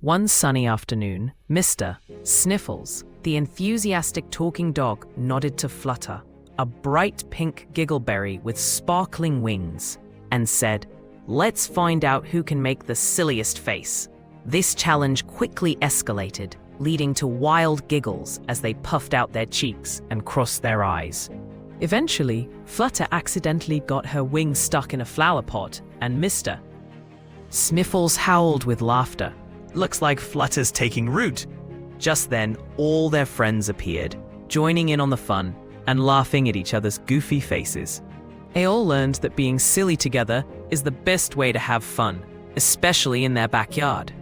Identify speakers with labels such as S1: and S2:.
S1: One sunny afternoon, Mr. Sniffles, the enthusiastic talking dog, nodded to Flutter, a bright pink giggleberry with sparkling wings, and said, "Let's find out who can make the silliest face." This challenge quickly escalated, leading to wild giggles as they puffed out their cheeks and crossed their eyes. Eventually, Flutter accidentally got her wing stuck in a flower pot, and Mr. Sniffles howled with laughter.
S2: Looks like Flutter's taking root.
S1: Just then, all their friends appeared, joining in on the fun and laughing at each other's goofy faces. They all learned that being silly together is the best way to have fun, especially in their backyard.